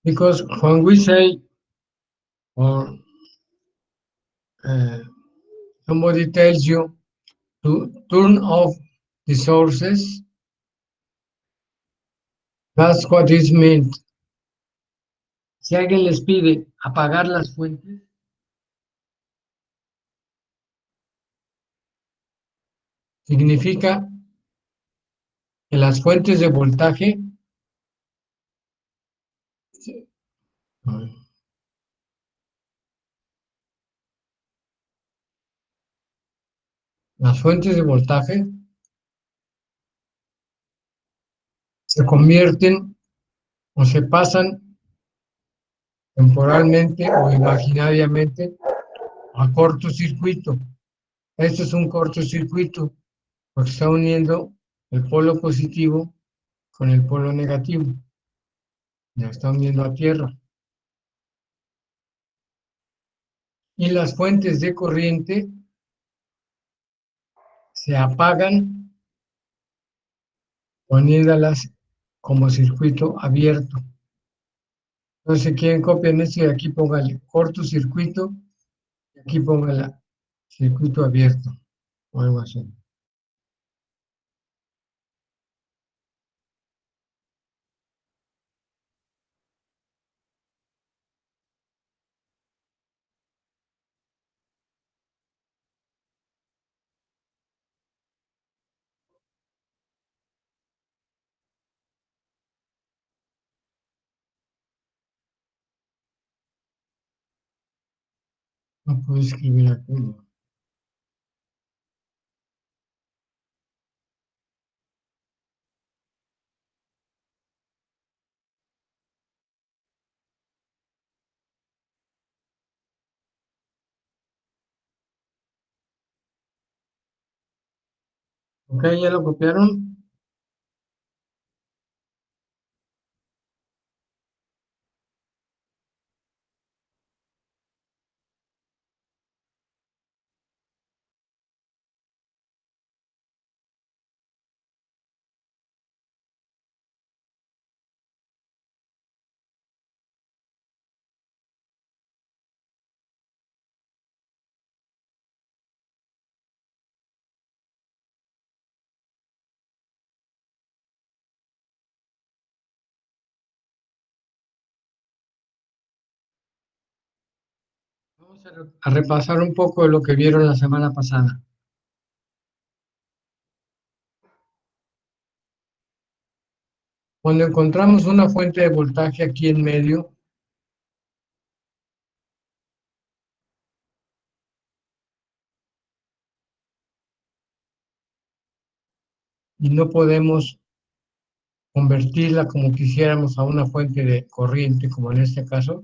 Because when we say, or uh, somebody tells you to turn off the sources, that's what is meant. Si alguien les pide apagar las fuentes, significa que las fuentes de voltaje, las fuentes de voltaje se convierten o se pasan temporalmente o imaginariamente a cortocircuito. Esto es un cortocircuito porque está uniendo el polo positivo con el polo negativo. Ya está uniendo a tierra. Y las fuentes de corriente se apagan poniéndolas como circuito abierto. Entonces, si quieren copiar esto y aquí póngale cortocircuito y aquí póngale circuito abierto o algo así. No puedo escribir aquí. Ok, ya lo copiaron. Vamos a repasar un poco de lo que vieron la semana pasada. Cuando encontramos una fuente de voltaje aquí en medio, y no podemos convertirla como quisiéramos a una fuente de corriente, como en este caso,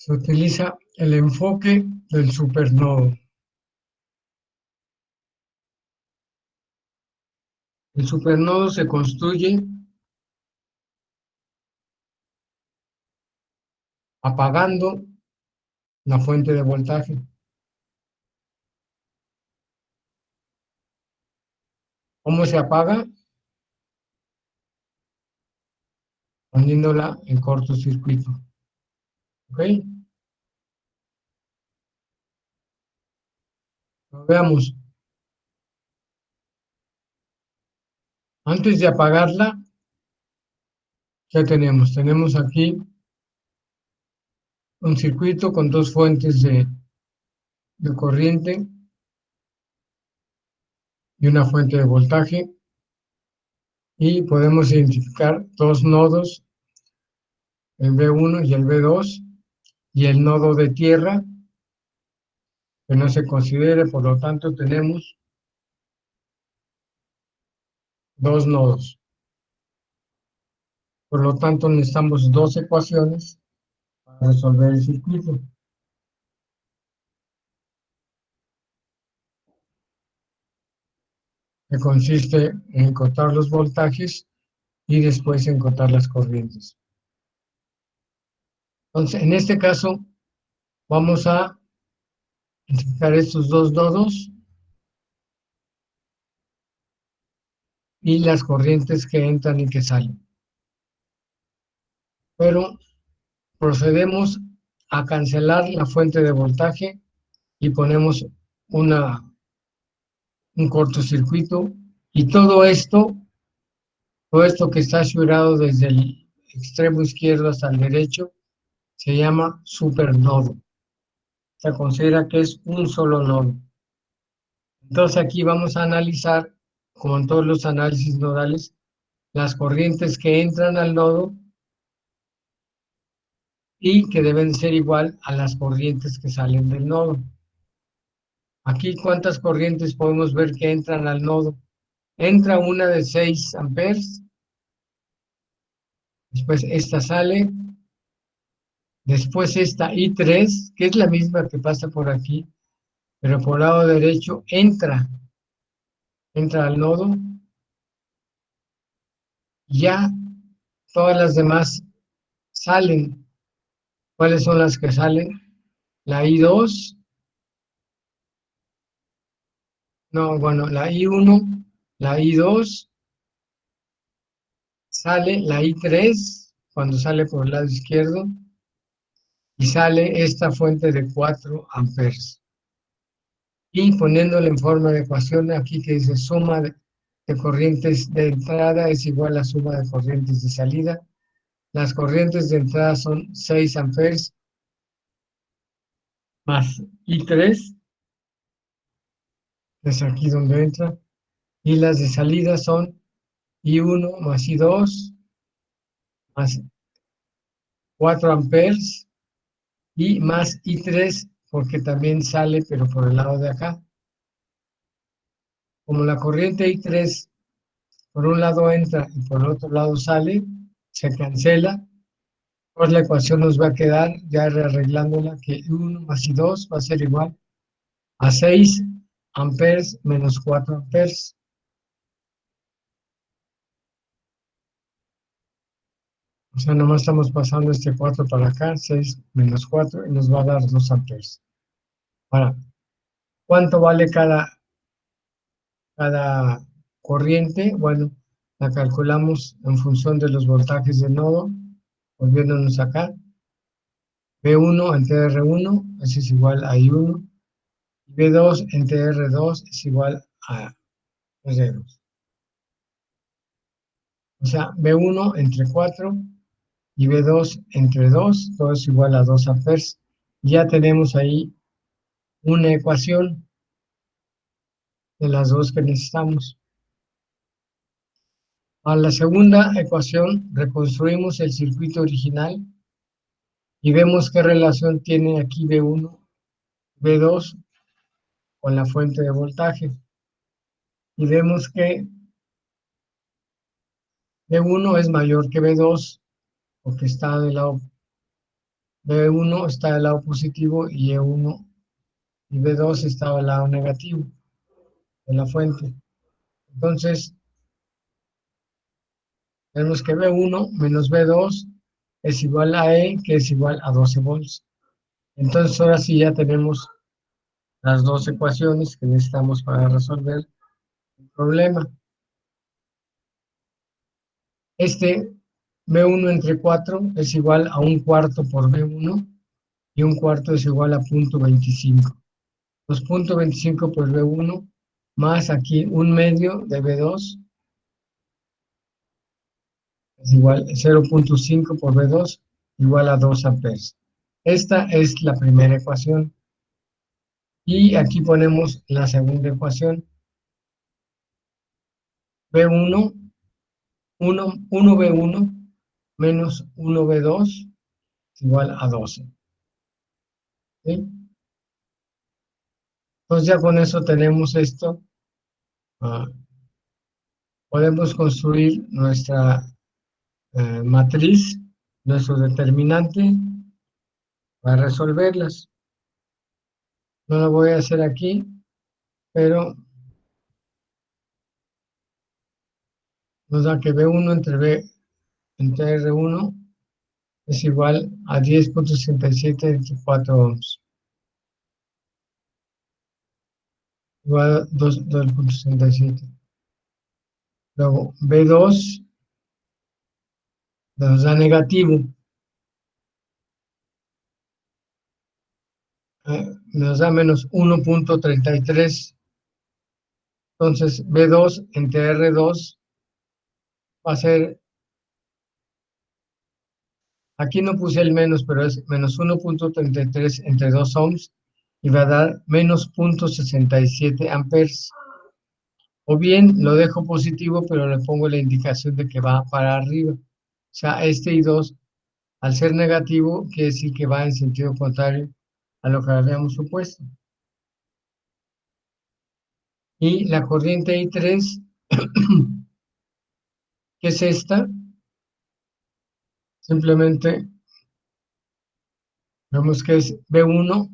se utiliza el enfoque del supernodo. El supernodo se construye apagando la fuente de voltaje. ¿Cómo se apaga? Poniéndola en cortocircuito. ¿Ok? Lo veamos. Antes de apagarla, ¿qué tenemos? Tenemos aquí un circuito con dos fuentes de corriente y una fuente de voltaje. Y podemos identificar dos nodos, el B1 y el B2, y el nodo de tierra, que no se considere, por lo tanto tenemos dos nodos. Por lo tanto necesitamos dos ecuaciones para resolver el circuito, que consiste en encontrar los voltajes y después encontrar las corrientes. Entonces, en este caso, vamos a identificar estos dos nodos y las corrientes que entran y que salen. Pero procedemos a cancelar la fuente de voltaje y ponemos un cortocircuito, y todo esto que está asegurado desde el extremo izquierdo hasta el derecho, se llama supernodo. Se considera que es un solo nodo. Entonces aquí vamos a analizar, como en todos los análisis nodales, las corrientes que entran al nodo y que deben ser igual a las corrientes que salen del nodo. Aquí, ¿cuántas corrientes podemos ver que entran al nodo? Entra una de 6 amperes, después esta sale, después esta I3, que es la misma que pasa por aquí, pero por el lado derecho entra al nodo, ya todas las demás salen. ¿Cuáles son las que salen? La I2, no, bueno, la I1, la I2, sale la I3 cuando sale por el lado izquierdo, y sale esta fuente de 4 amperes. Y poniéndole en forma de ecuación aquí que dice suma de corrientes de entrada es igual a suma de corrientes de salida. Las corrientes de entrada son 6 amperes más I3, es aquí donde entra, y las de salida son I1 más I2 más 4 amperes y más I3 porque también sale pero por el lado de acá. Como la corriente I3 por un lado entra y por el otro lado sale, se cancela, pues la ecuación nos va a quedar, ya rearreglándola, que 1 más I2 va a ser igual a 6 amperes menos 4 amperes. O sea, nomás estamos pasando este 4 para acá, 6 menos 4, y nos va a dar 2 amperes. Ahora, ¿cuánto vale cada corriente? Bueno, la calculamos en función de los voltajes del nodo, volviéndonos acá. B1 entre R1, eso es igual a I1, y B2 entre R2 es igual a R2. O sea, B1 entre 4 y B2 entre 2, todo es igual a 2 amperes. Ya tenemos ahí una ecuación de las dos que necesitamos. A la segunda ecuación reconstruimos el circuito original y vemos qué relación tiene aquí B1, B2 con la fuente de voltaje. Y vemos que B1 es mayor que B2 porque está del lado, B1 está del lado positivo y E1 y B2 está del lado negativo de la fuente. Entonces, vemos que B1 menos B2 es igual a E, que es igual a 12 volts. Entonces, ahora sí ya tenemos las dos ecuaciones que necesitamos para resolver el problema. Este B1 entre 4 es igual a un cuarto por B1 y un cuarto es igual a 0.25. Los 0.25 por B1 más aquí un medio de B2 es igual a 0.5 por B2 igual a 2 amperes. Esta es la primera ecuación. Y aquí ponemos la segunda ecuación. B1, 1B1 menos 1B2 igual a 12. ¿Sí? Entonces ya con eso tenemos esto. Podemos construir nuestra matriz, nuestro determinante para resolverlas. No lo voy a hacer aquí, pero nos da que B1 entre R1 es igual a 10.67 entre 4 ohms, igual a 2.67. luego B2 nos da negativo, nos da menos 1.33. Entonces B2 entre R2 va a ser, aquí no puse el menos, pero es menos 1.33 entre 2 ohms y va a dar menos 0.67 amperes. O bien lo dejo positivo, pero le pongo la indicación de que va para arriba. O sea, este I2, al ser negativo, quiere decir que va en sentido contrario a lo que habíamos supuesto. Y la corriente I3, que es esta, simplemente vemos que es B1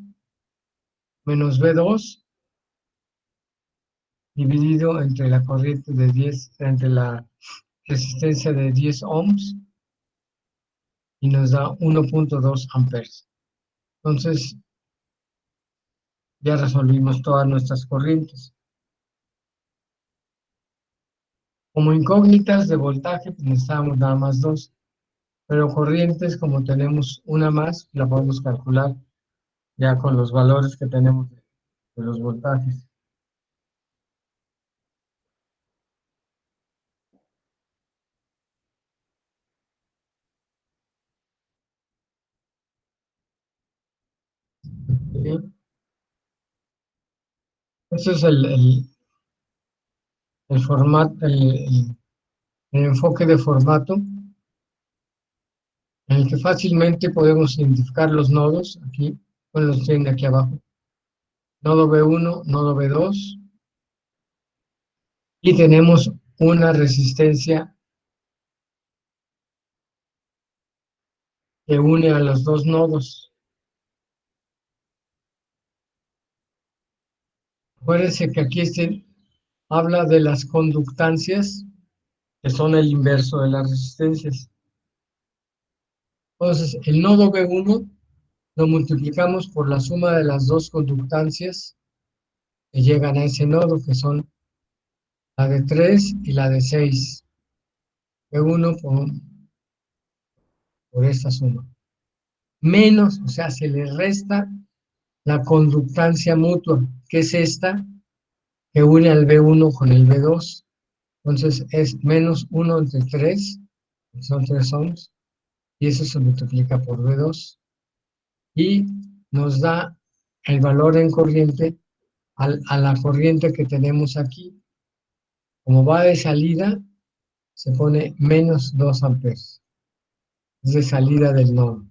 menos B2 dividido entre la corriente de 10, entre la resistencia de 10 ohms y nos da 1.2 amperes. Entonces, ya resolvimos todas nuestras corrientes. Como incógnitas de voltaje, pues necesitábamos nada más dos, pero corrientes, como tenemos una más, la podemos calcular ya con los valores que tenemos de los voltajes. ¿Sí? Ese es el formato, el enfoque de formato en el que fácilmente podemos identificar los nodos, aquí, bueno, los tienen aquí abajo, nodo B1, nodo B2, y tenemos una resistencia que une a los dos nodos. Acuérdense que aquí habla de las conductancias, que son el inverso de las resistencias. Entonces, el nodo B1 lo multiplicamos por la suma de las dos conductancias que llegan a ese nodo, que son la de 3 y la de 6. B1 por esta suma. Menos, o sea, se le resta la conductancia mutua, que es esta, que une al B1 con el B2. Entonces es menos 1 entre 3, que son 3 ohms, y eso se multiplica por B2. Y nos da el valor en corriente a la corriente que tenemos aquí. Como va de salida, se pone menos 2 amperes. Es de salida del nodo.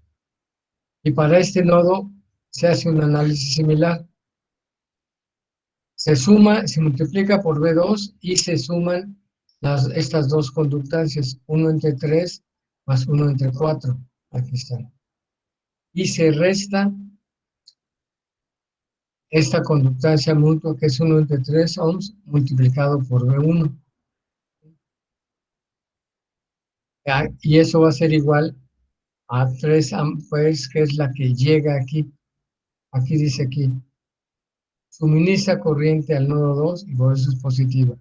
Y para este nodo se hace un análisis similar. Se suma, se multiplica por B2 y se suman estas dos conductancias, 1 entre 3 más 1 entre 4. Aquí están. Y se resta esta conductancia mutua, que es 1 entre 3 ohms, multiplicado por B1. Y eso va a ser igual a 3 amperes, que es la que llega aquí. Aquí dice aquí, suministra corriente al nodo 2 y por eso es positiva.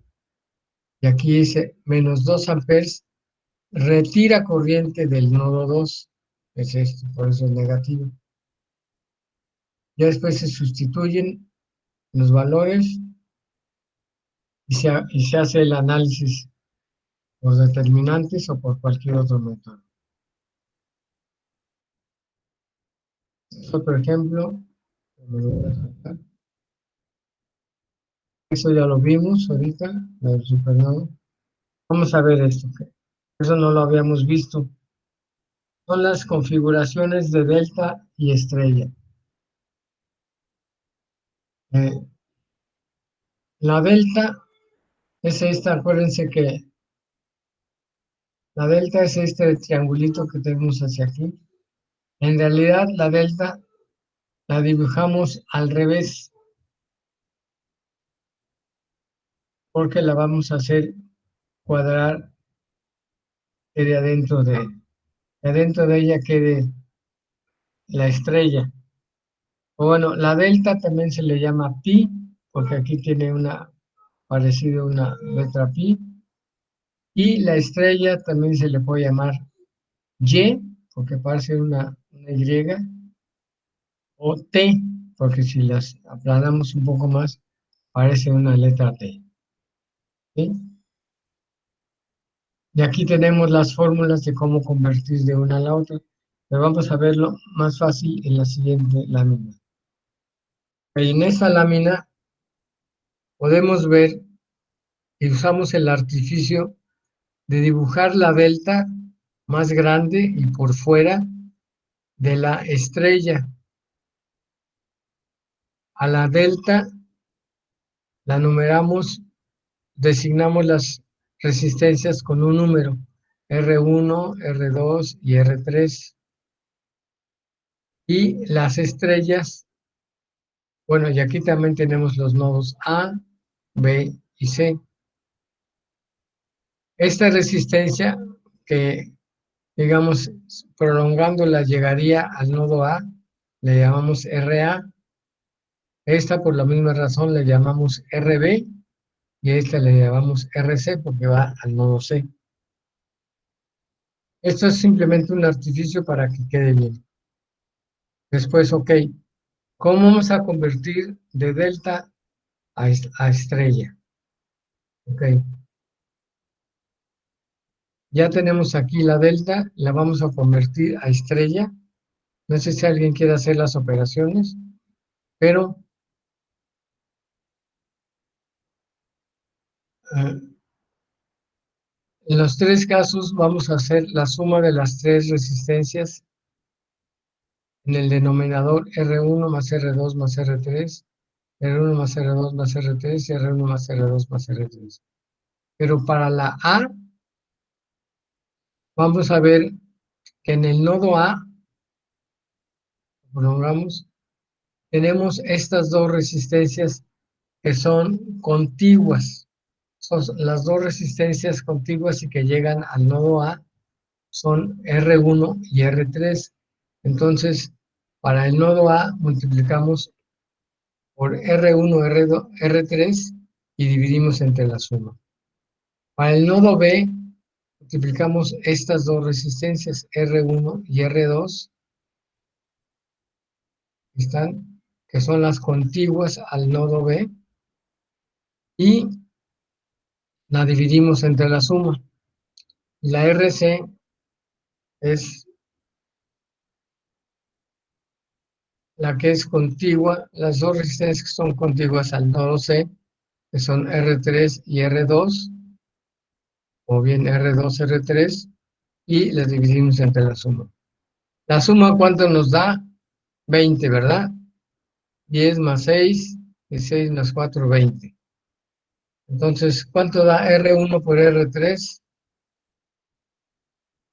Y aquí dice menos 2 amperes, retira corriente del nodo 2, es esto, por eso es negativo. Ya después se sustituyen los valores y se hace el análisis por determinantes o por cualquier otro método. Otro ejemplo, eso ya lo vimos ahorita, el supernova. Vamos a ver esto, que eso no lo habíamos visto. Son las configuraciones de delta y estrella. Eh, la delta es esta, acuérdense que la delta es este triangulito que tenemos hacia aquí. En realidad la delta la dibujamos al revés porque la vamos a hacer cuadrar que de adentro de ella quede la estrella. O bueno, la delta también se le llama pi porque aquí tiene una parecido a una letra pi. Y la estrella también se le puede llamar Y, porque parece una Y, o T, porque si las aplanamos un poco más, parece una letra T. ¿Sí? Y aquí tenemos las fórmulas de cómo convertir de una a la otra, pero vamos a verlo más fácil en la siguiente lámina. En esta lámina podemos ver y usamos el artificio de dibujar la delta más grande y por fuera de la estrella. A la delta la numeramos, designamos las resistencias con un número, R1, R2 y R3. Y las estrellas, bueno, y aquí también tenemos los nodos A, B y C. Esta resistencia que, digamos, prolongándola llegaría al nodo A, le llamamos RA. Esta por la misma razón le llamamos RB y esta le llamamos RC porque va al nodo C. Esto es simplemente un artificio para que quede bien. Después, ok, ¿cómo vamos a convertir de delta a estrella? Ok, ya tenemos aquí la delta, la vamos a convertir a estrella. No sé si alguien quiere hacer las operaciones, pero en los tres casos vamos a hacer la suma de las tres resistencias en el denominador R1 más R2 más R3, R1 más R2 más R3 y R1 más R2 más R3. Pero para la A, vamos a ver que en el nodo A, prolongamos, tenemos estas dos resistencias que son contiguas. Son las dos resistencias contiguas y que llegan al nodo A son R1 y R3. Entonces, para el nodo A multiplicamos por R1, R2, R3 y dividimos entre la suma. Para el nodo B multiplicamos estas dos resistencias, R1 y R2, que son las contiguas al nodo B, y la dividimos entre la suma. La RC es la que es contigua, las dos resistencias que son contiguas al nodo C, que son R3 y R2, o bien R2, R3, y las dividimos entre la suma. La suma, ¿cuánto nos da? 20, ¿verdad? 10 más 6, y 6 más 4, 20. Entonces, ¿cuánto da R1 por R3?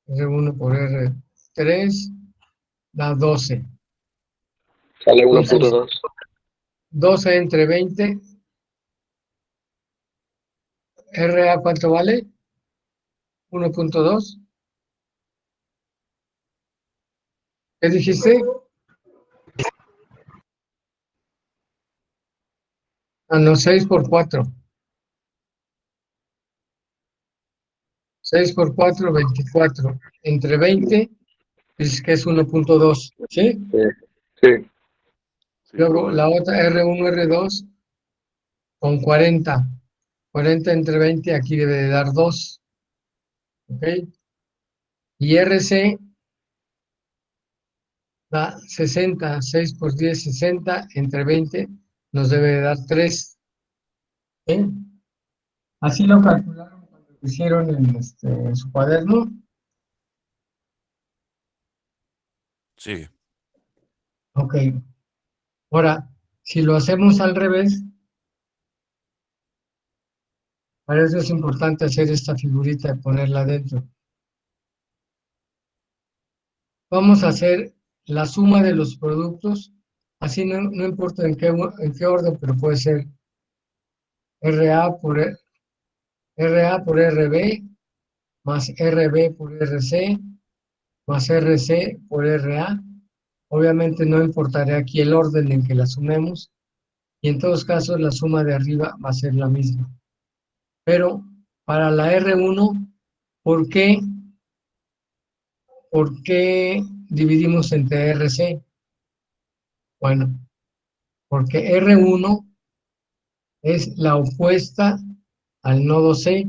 R1 por R3 da 12. Sale Entonces, 1.2. 12 entre 20, RA, ¿cuánto vale? 1.2. ¿Qué dijiste? Ah, no, 6 por 4. 6 por 4, 24. Entre 20, es que es 1.2, ¿sí? Sí, sí. Luego la otra R1, R2 con 40. 40 entre 20, aquí debe de dar 2. ¿Ok? Y RC da 60. 6 por 10, 60. Entre 20 nos debe de dar 3. ¿Sí? Así lo calcularon cuando lo hicieron en su cuaderno. Sí. Ok. Ahora, si lo hacemos al revés, para eso es importante hacer esta figurita y ponerla dentro. Vamos a hacer la suma de los productos, así no importa en qué orden, pero puede ser RA por, RA por RB, más RB por RC, más RC por RA. Obviamente no importará aquí el orden en que la sumemos, y en todos casos la suma de arriba va a ser la misma. Pero para la R1 ¿Por qué? ¿Por qué dividimos entre RC? Bueno, porque R1 es la opuesta al nodo C,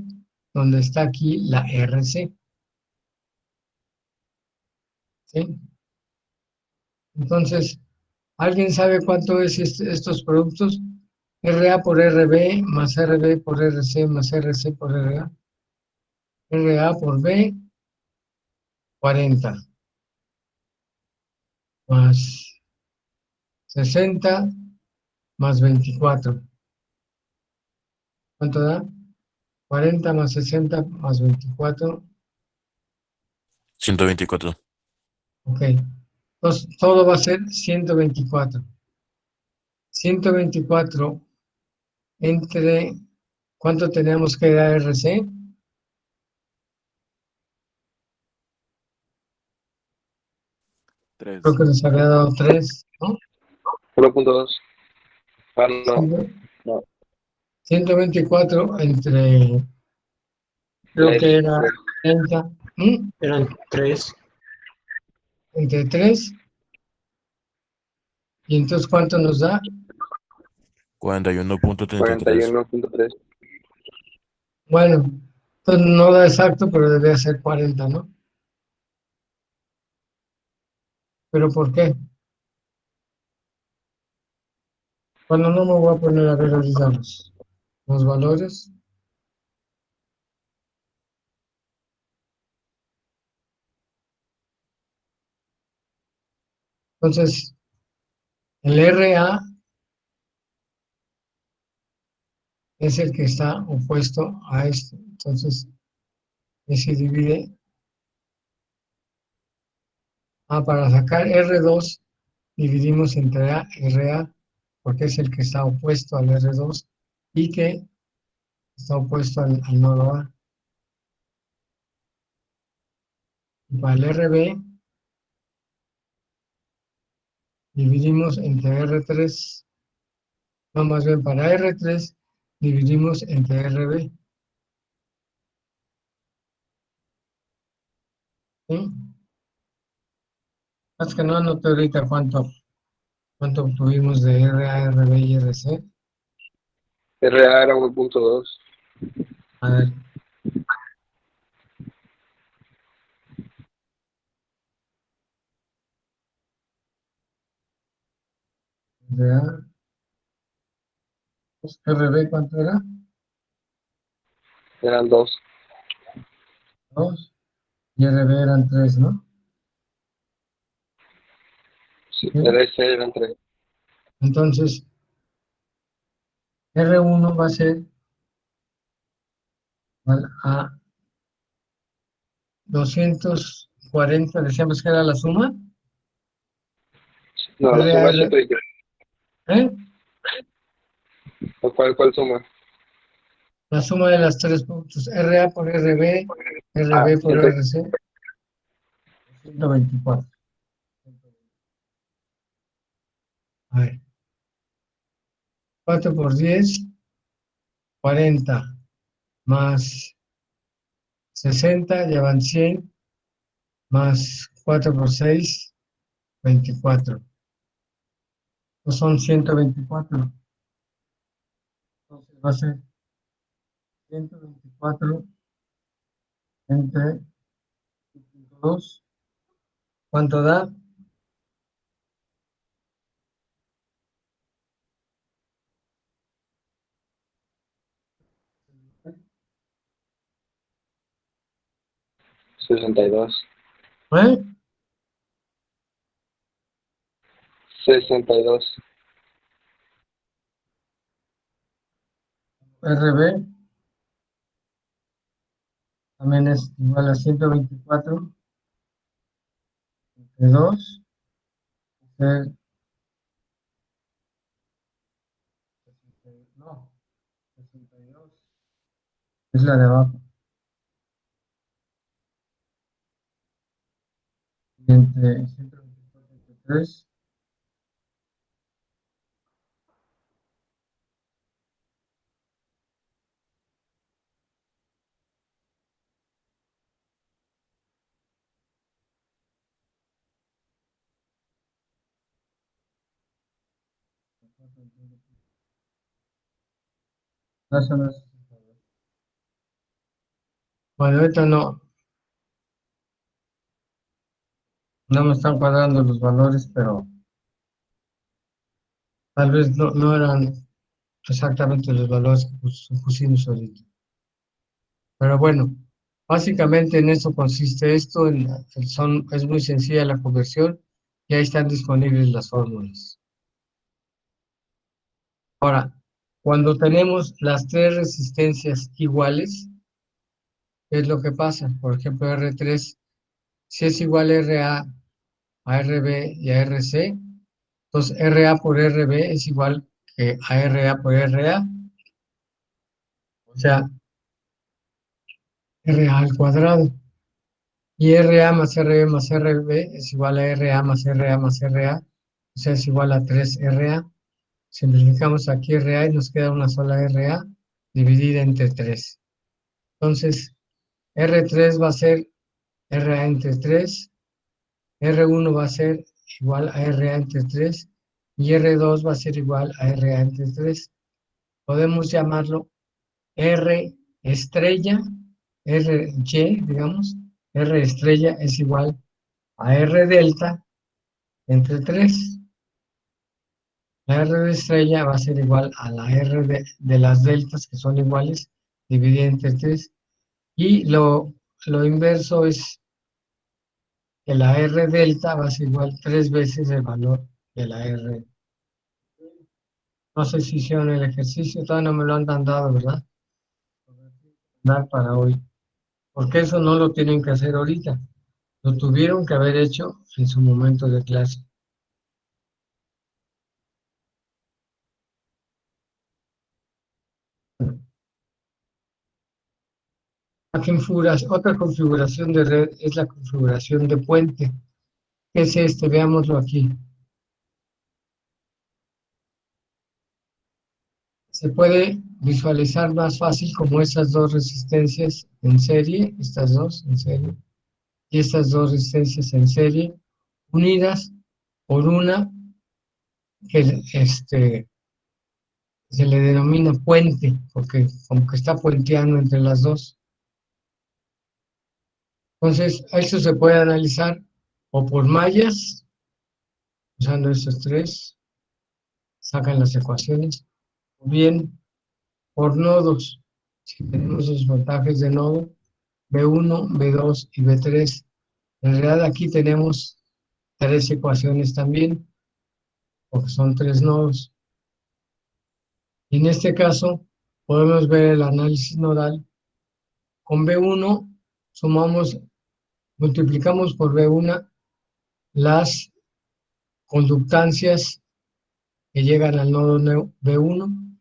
donde está aquí la RC. ¿Sí? Entonces, ¿alguien sabe cuánto es estos productos? RA por RB más RB por RC más RC por RA. RA por B, 40 más 60 más 24. ¿Cuánto da? 40 más 60 más 24. 124. Ok. Entonces, todo va a ser 124. 124 entre, ¿cuánto tenemos que dar RC? 3. Creo que nos había dado 3, ¿no? 1.2. Ah, no, no. 124 entre, creo Tres, que era tres. 30, ¿m? Eran 3. Entre 3. ¿Y entonces cuánto nos da? 41.33. 41.3. Bueno, entonces no da exacto, pero debe ser 40, ¿no? ¿Pero por qué? Bueno, no me voy a poner a ver ahorita los valores. Entonces, el RA es el que está opuesto a esto. Entonces, se divide. Para sacar R2, dividimos entre RA, porque es el que está opuesto al R2 y que está opuesto al nodo A. Y para el RB, dividimos entre R3. No, más bien para R3, dividimos entre RB. ¿Sí? Más que no anoté ahorita cuánto obtuvimos de RA, RB y RC. RA era 1.2. A ver. RA, RB, ¿cuánto era? Eran 2. 2. Y RB eran 3, ¿no? Sí, ¿Sí? RC eran 3. Entonces, R1 va a ser igual a 240, decíamos que era la suma. No, la suma es RR, 123. ¿eh? ¿Cuál suma? La suma de las tres puntos. RA por RB, Ah, RB por RC, 124. A ver, 4 por 10, 40, más 60, ya van 100, más 4 por 6, 24. Pues son 124. Entonces va a ser 124 entre 2. ¿Cuánto da? 62. ¿Eh? 62. RB también es igual a 124 entre 2, no, 62, es la de abajo, y entre 124 entre 3, No, eso no es. Bueno, ahorita no me están cuadrando los valores, pero tal vez no eran exactamente los valores que pusimos ahorita. Pero bueno, básicamente en eso consiste esto, es muy sencilla la conversión y ahí están disponibles las fórmulas. Ahora, cuando tenemos las tres resistencias iguales, ¿qué es lo que pasa? Por ejemplo, R3, si es igual a RB y a RC, entonces RA por RB es igual que a RA por RA, o sea, RA al cuadrado. Y RA más RB más RB es igual a RA más RA más RA, o sea, es igual a 3RA. Simplificamos aquí RA y nos queda una sola RA dividida entre 3. Entonces, R3 va a ser RA entre 3, R1 va a ser igual a RA entre 3 y R2 va a ser igual a RA entre 3. Podemos llamarlo R estrella, RY, digamos, R estrella es igual a R delta entre 3. La R de estrella va a ser igual a la R de las deltas, que son iguales, dividida entre 3. Y lo inverso es que la R delta va a ser igual 3 veces el valor de la R. No sé si hicieron el ejercicio, todavía no me lo han dado, ¿verdad? Dar para hoy. Porque eso no lo tienen que hacer ahorita. Lo tuvieron que haber hecho en su momento de clase. Otra configuración de red es la configuración de puente. ¿Qué es este? Veámoslo aquí. Se puede visualizar más fácil como estas dos resistencias en serie, estas dos en serie, y estas dos resistencias en serie, unidas por una que se le denomina puente, porque como que está puenteando entre las dos. Entonces, a esto se puede analizar o por mallas, usando estos tres, sacan las ecuaciones, o bien por nodos. Si tenemos los voltajes de nodo, B1, B2 y B3. En realidad aquí tenemos tres ecuaciones también, porque son tres nodos. Y en este caso, podemos ver el análisis nodal. Con B1 multiplicamos por B1 las conductancias que llegan al nodo B1,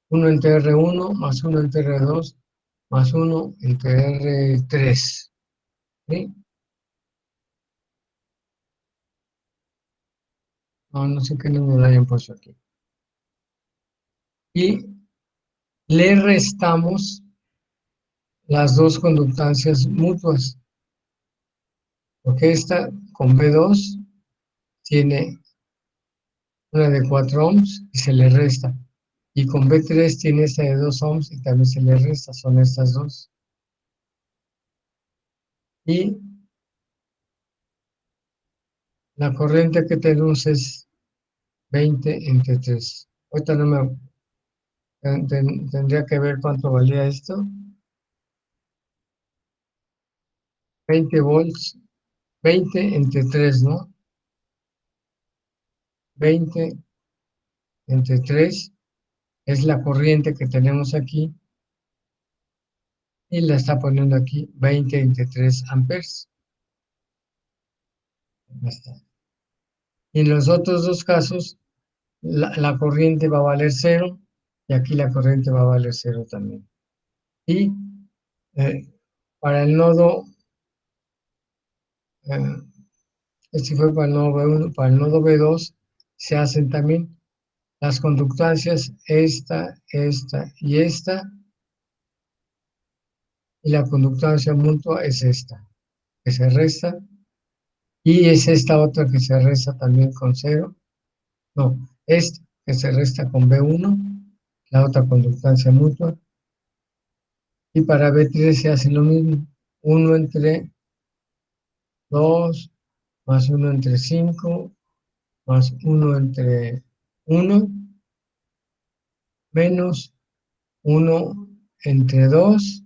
1 entre R1 más 1 entre R2 más 1 entre R3. ¿Sí? No sé qué número le hayan puesto aquí. Y le restamos las dos conductancias mutuas, porque esta con B2 tiene una de 4 ohms y se le resta. Y con B3 tiene esta de 2 ohms y también se le resta, son estas dos. Y la corriente que tenemos es 20 entre 3. Ahorita no me tendría que ver cuánto valía esto. 20 volts, 20 entre 3, ¿no? 20 entre 3 es la corriente que tenemos aquí y la está poniendo aquí 20 entre 3 amperes. Ya está. Y en los otros dos casos, la corriente va a valer 0 y aquí la corriente va a valer 0 también. Y para el nodo, eh, este fue para el nodo B1, para el nodo B2 se hacen también las conductancias esta y la conductancia mutua es esta, que se resta, y es esta otra que se resta también con 0. No, esta, que se resta con B1, la otra conductancia mutua. Y para B3 se hace lo mismo. 1 entre 2, más 1 entre 5, más 1 entre 1, menos 1 entre 2,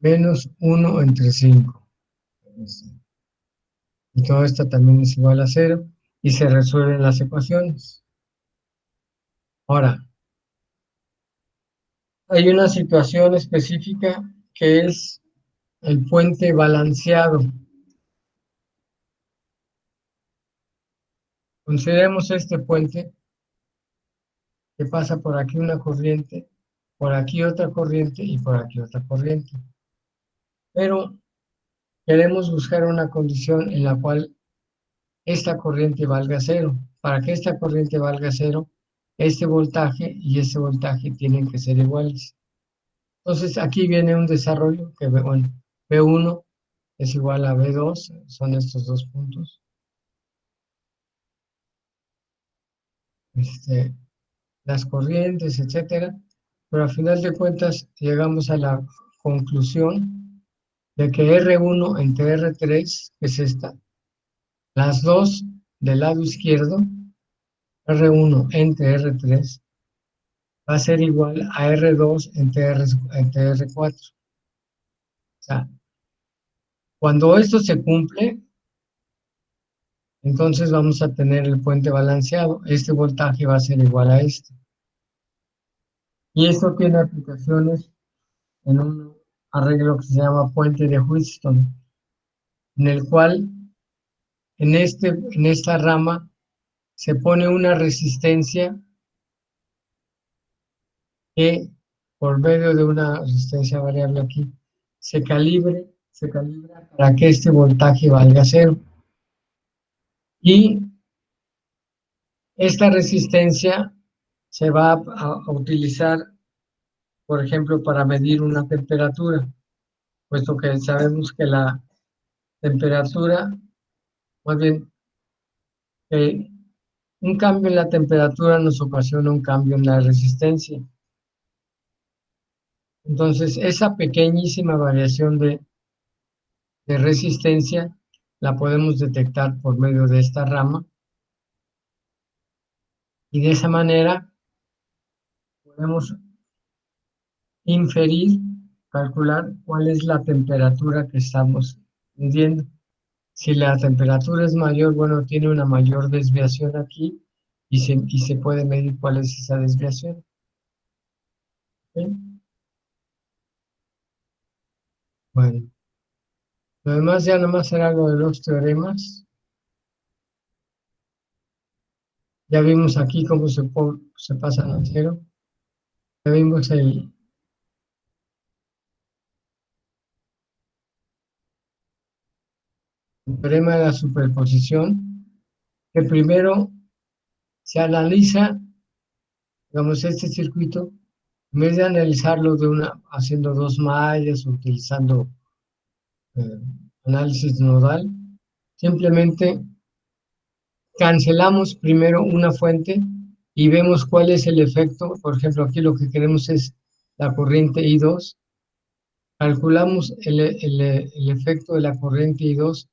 menos 1 entre 5. Y todo esto también es igual a 0 y se resuelven las ecuaciones. Ahora, hay una situación específica que es el puente balanceado. Consideremos este puente que pasa por aquí una corriente, por aquí otra corriente y por aquí otra corriente. Pero queremos buscar una condición en la cual esta corriente valga 0. Para que esta corriente valga 0, este voltaje y este voltaje tienen que ser iguales. Entonces aquí viene un desarrollo que, bueno, B1 es igual a B2, son estos dos puntos. Las corrientes, etcétera, pero a final de cuentas llegamos a la conclusión de que R1 entre R3, que es esta, las dos del lado izquierdo, R1 entre R3, va a ser igual a R2 entre R4. O sea, cuando esto se cumple, entonces vamos a tener el puente balanceado. Este voltaje va a ser igual a este. Y esto tiene aplicaciones en un arreglo que se llama puente de Wheatstone, en el cual en esta rama se pone una resistencia que por medio de una resistencia variable aquí se calibra para que este voltaje valga 0. Y esta resistencia se va a utilizar, por ejemplo, para medir una temperatura, puesto que sabemos que la temperatura, más bien, un cambio en la temperatura nos ocasiona un cambio en la resistencia. Entonces, esa pequeñísima variación de resistencia la podemos detectar por medio de esta rama y de esa manera podemos inferir, calcular cuál es la temperatura que estamos midiendo. Si la temperatura es mayor, bueno, tiene una mayor desviación aquí y se puede medir cuál es esa desviación. ¿Sí? Bueno, lo demás ya nomás será lo de los teoremas. Ya vimos aquí cómo se pasan a 0. Ya vimos el teorema de la superposición, que primero se analiza, digamos, este circuito, en vez de analizarlo haciendo dos mallas, utilizando eh, análisis nodal, simplemente cancelamos primero una fuente y vemos cuál es el efecto. Por ejemplo, aquí lo que queremos es la corriente I2. Calculamos el efecto de la corriente I2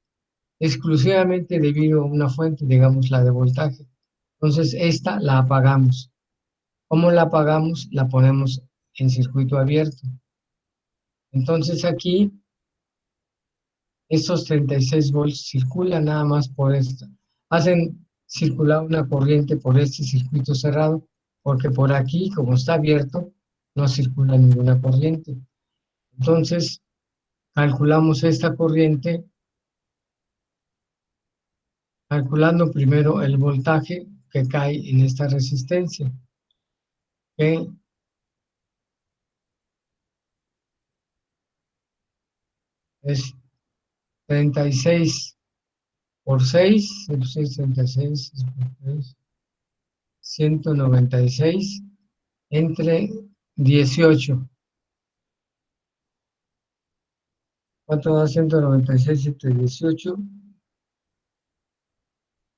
exclusivamente debido a una fuente, digamos la de voltaje. Entonces, esta la apagamos. ¿Cómo la apagamos? La ponemos en circuito abierto. Entonces, aquí, estos 36 volts circulan nada más por esto. Hacen circular una corriente por este circuito cerrado, porque por aquí, como está abierto, no circula ninguna corriente. Entonces, calculamos esta corriente, calculando primero el voltaje que cae en esta resistencia, que es 36 por 6, 36 por 3, 196 entre 18. ¿Cuánto da 196 entre 18?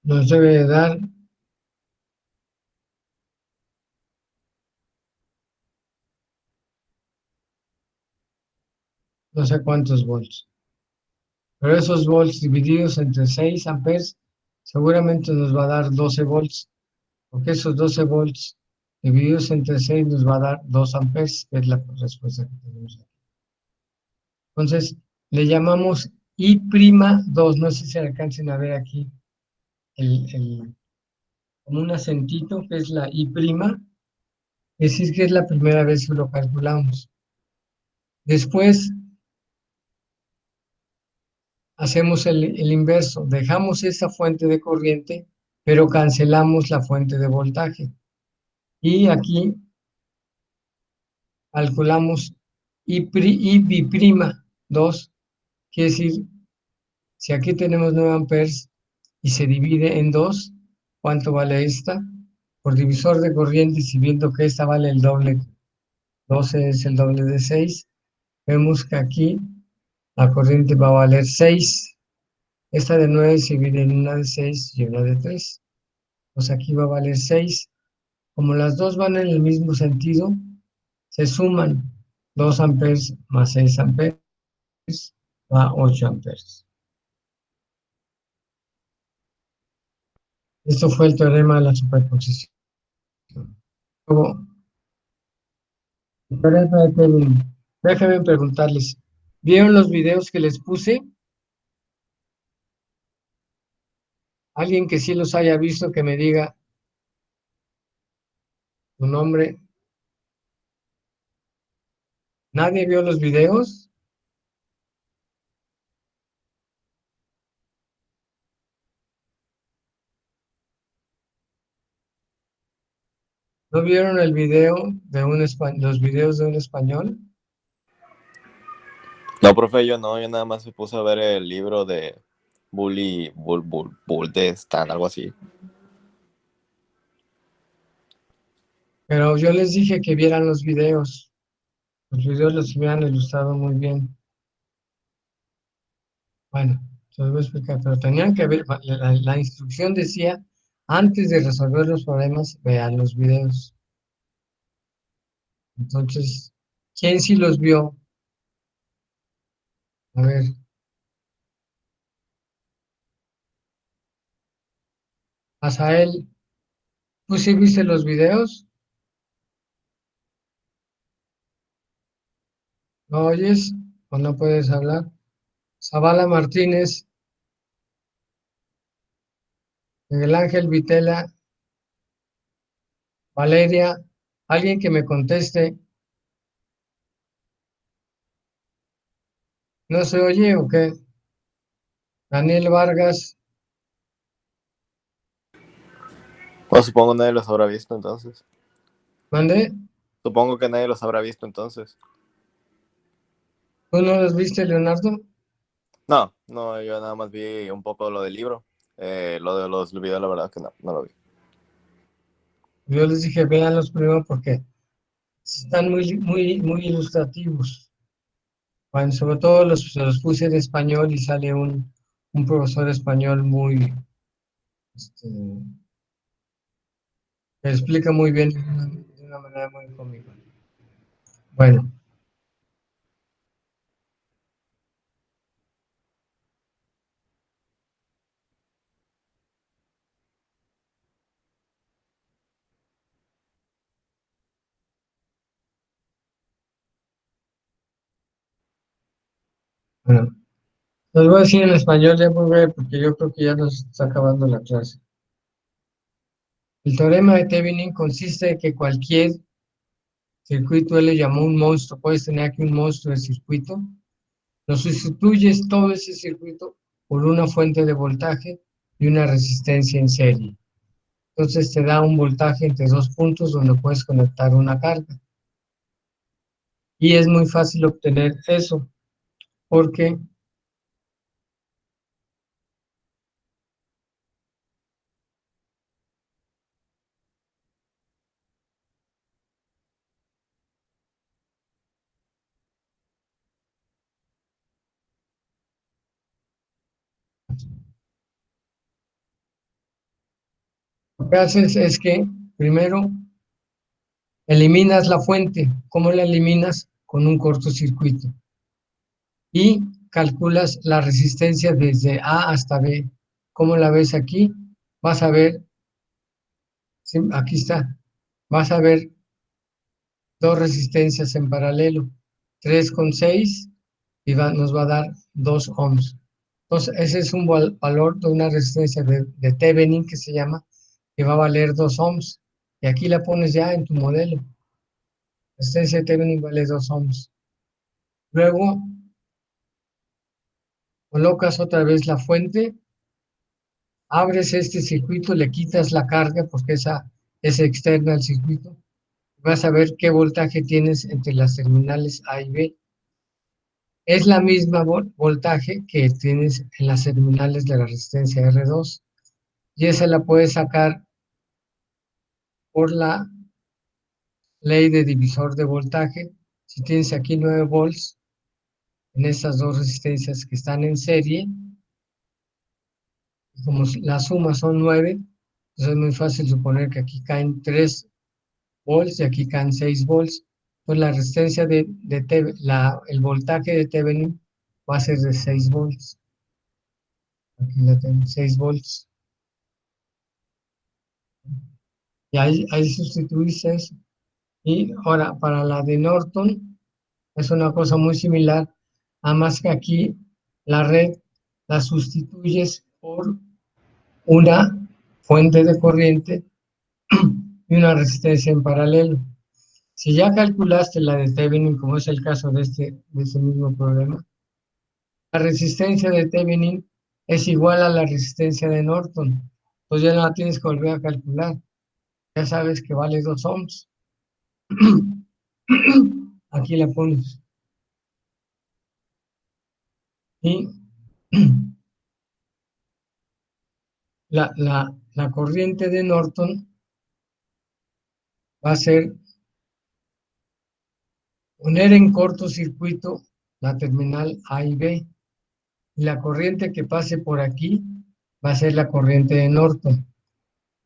nos debe de dar no sé cuántos volts. Pero esos volts divididos entre 6 amperes seguramente nos va a dar 12 volts, porque esos 12 volts divididos entre 6 nos va a dar 2 amperes, que es la respuesta que tenemos aquí. Entonces, le llamamos I'2, no sé si alcancen a ver aquí como un acentito, que es la I', es decir, que es la primera vez que lo calculamos. Después hacemos el inverso, dejamos esa fuente de corriente, pero cancelamos la fuente de voltaje. Y aquí calculamos I'2, quiere decir, si aquí tenemos 9 amperes y se divide en 2, ¿cuánto vale esta? Por divisor de corriente, y si viendo que esta vale el doble, 12 es el doble de 6, vemos que aquí la corriente va a valer 6. Esta de 9 se divide en una de 6 y una de 3. Pues aquí va a valer 6. Como las dos van en el mismo sentido, se suman 2 amperes más 6 amperes, va a 8 amperes. Esto fue el teorema de la superposición. Luego, el teorema de Thevenin. Déjenme preguntarles, ¿vieron los videos que les puse? Alguien que sí los haya visto, que me diga su nombre. ¿Nadie vio los videos? ¿No vieron el video de los videos de un español? No, profe, yo no, yo nada más me puse a ver el libro de Bull de Stan, algo así. Pero yo les dije que vieran los videos. Los videos los habían ilustrado muy bien. Bueno, se los voy a explicar, pero tenían que ver, la instrucción decía, antes de resolver los problemas, vean los videos. Entonces, ¿quién sí los vio? A ver, Asael, ¿tú sí viste los videos? ¿No oyes o no puedes hablar? Zavala Martínez, Miguel Ángel Vitela, Valeria, alguien que me conteste. ¿No se oye o qué? Daniel Vargas, Pues supongo que nadie los habrá visto entonces. ¿mande? Supongo que nadie los habrá visto entonces. ¿Tú no los viste, Leonardo? No, no, yo nada más vi un poco lo del libro. Lo de los videos, la verdad que no, no lo vi. Yo les dije, véanlos primero porque están muy ilustrativos. Bueno, sobre todo los puse en español y sale un profesor español este, que explica muy bien de una manera muy cómica. Bueno, bueno, los voy a decir en español ya muy breve porque yo creo que ya nos está acabando la clase. El teorema de Thevenin consiste en que cualquier circuito, él le llamó un monstruo, puedes tener aquí un monstruo de circuito, lo sustituyes todo ese circuito por una fuente de voltaje y una resistencia en serie. Entonces te da un voltaje entre dos puntos donde puedes conectar una carga. Y es muy fácil obtener eso, porque Lo que haces es que primero eliminas la fuente. ¿Cómo la eliminas? Con un cortocircuito. Y calculas la resistencia desde A hasta B. ¿Cómo la ves aquí? Vas a ver, sí, aquí está, vas a ver dos resistencias en paralelo, 3,6 y nos va a dar 2 ohms. Entonces, ese es un valor de una resistencia de Thevenin que se llama, que va a valer 2 ohms. Y aquí la pones ya en tu modelo. Resistencia de Thevenin vale 2 ohms. Luego, colocas otra vez la fuente, abres este circuito, le quitas la carga porque esa es externa al circuito. Vas a ver qué voltaje tienes entre las terminales A y B. Es la misma voltaje que tienes en las terminales de la resistencia R2. Y esa la puedes sacar por la ley de divisor de voltaje. Si tienes aquí 9 volts en estas dos resistencias que están en serie, como la suma son 9, entonces es muy fácil suponer que aquí caen 3 volts y aquí caen 6 volts. Pues la resistencia el voltaje de Thevenin va a ser de 6 volts. Aquí la tengo, 6 volts. Y ahí sustituiste eso. Y ahora, para la de Norton, es una cosa muy similar, nada más que aquí la red la sustituyes por una fuente de corriente y una resistencia en paralelo. Si ya calculaste la de Thevenin, como es el caso de ese mismo problema, la resistencia de Thevenin es igual a la resistencia de Norton. Pues ya no la tienes que volver a calcular. Ya sabes que vale 2 ohms. Aquí la pones. Y la corriente de Norton va a ser poner en cortocircuito la terminal A y B. Y la corriente que pase por aquí va a ser la corriente de Norton.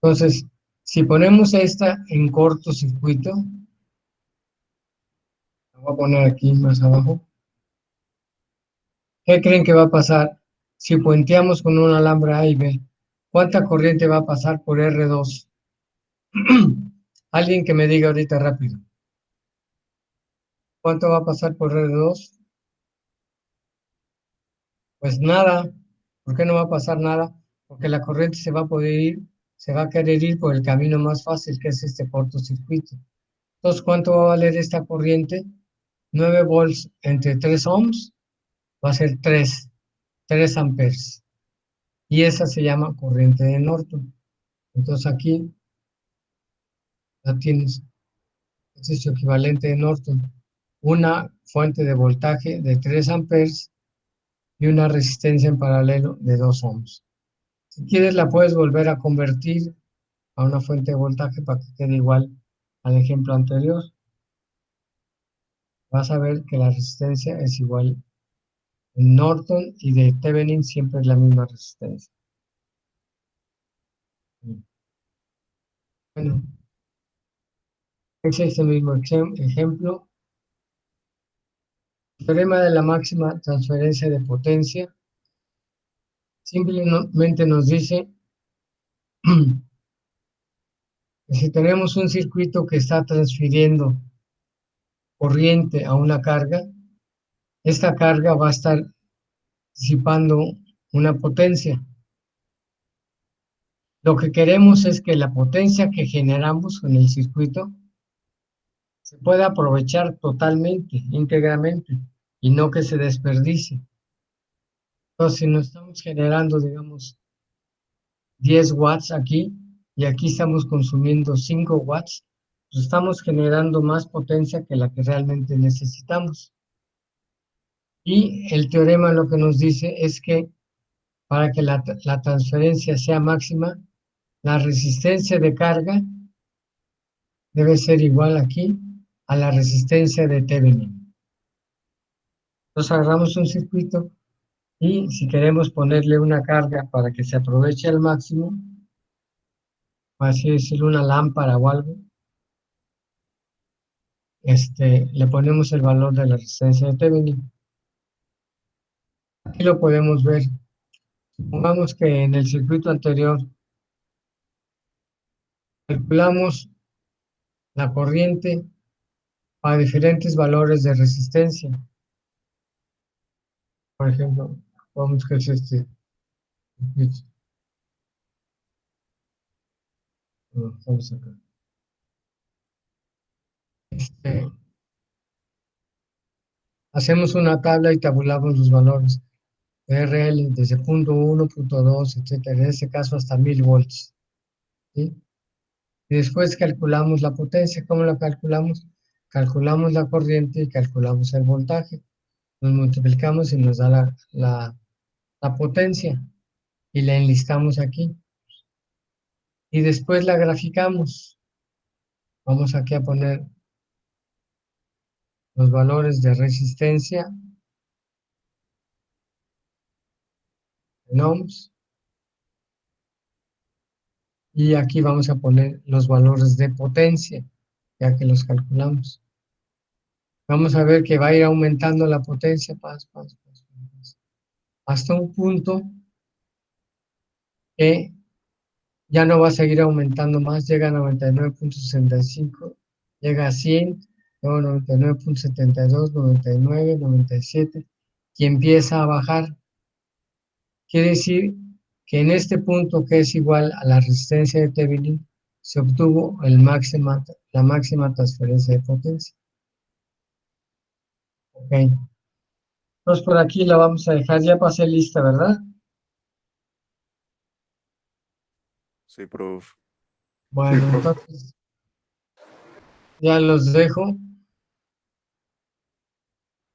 Entonces, si ponemos esta en cortocircuito, la voy a poner aquí más abajo, ¿qué creen que va a pasar si puenteamos con un alambre A y B? ¿Cuánta corriente va a pasar por R2? Alguien que me diga ahorita rápido. ¿Cuánto va a pasar por R2? Pues nada. ¿Por qué no va a pasar nada? Porque la corriente se va a poder ir, se va a querer ir por el camino más fácil, que es este cortocircuito. Entonces, ¿cuánto va a valer esta corriente? 9 volts entre 3 ohms va a ser 3 amperes. Y esa se llama corriente de Norton. Entonces aquí la tienes. Este es su equivalente de Norton. Una fuente de voltaje de 3 amperes y una resistencia en paralelo de 2 ohms. Si quieres la puedes volver a convertir a una fuente de voltaje para que quede igual al ejemplo anterior. Vas a ver que la resistencia es igual en Norton y de Thevenin siempre es la misma resistencia. Bueno, es este mismo ejemplo. El teorema de la máxima transferencia de potencia simplemente nos dice que si tenemos un circuito que está transfiriendo corriente a una carga, esta carga va a estar disipando una potencia. Lo que queremos es que la potencia que generamos en el circuito se pueda aprovechar totalmente, íntegramente, y no que se desperdicie. Entonces, si nos estamos generando, digamos, 10 watts aquí, y aquí estamos consumiendo 5 watts, pues estamos generando más potencia que la que realmente necesitamos. Y el teorema lo que nos dice es que para que la transferencia sea máxima, la resistencia de carga debe ser igual aquí a la resistencia de Thevenin. Entonces agarramos un circuito y si queremos ponerle una carga para que se aproveche al máximo, por así decirlo, una lámpara o algo, le ponemos el valor de la resistencia de Thevenin. Aquí lo podemos ver. Supongamos que en el circuito anterior calculamos la corriente a diferentes valores de resistencia. Por ejemplo, vamos que es vamos acá. Hacemos una tabla y tabulamos los valores. RL desde punto 1, punto 2, etcétera. En este caso hasta 1000 volts. ¿Sí? Y después calculamos la potencia. ¿Cómo la calculamos? Calculamos la corriente y calculamos el voltaje. Nos multiplicamos y nos da la potencia y la enlistamos aquí. Y después la graficamos. Vamos aquí a poner los valores de resistencia en ohms. Y aquí vamos a poner los valores de potencia, ya que los calculamos. Vamos a ver que va a ir aumentando la potencia, hasta un punto que ya no va a seguir aumentando más, llega a 99.65, llega a 100, luego 99.72, 99, 97, y empieza a bajar. Quiere decir que en este punto, que es igual a la resistencia de Thevenin, se obtuvo la máxima transferencia de potencia. Ok. Entonces por aquí la vamos a dejar, ya pasé lista, ¿verdad? Sí, prof. Bueno, entonces ya los dejo.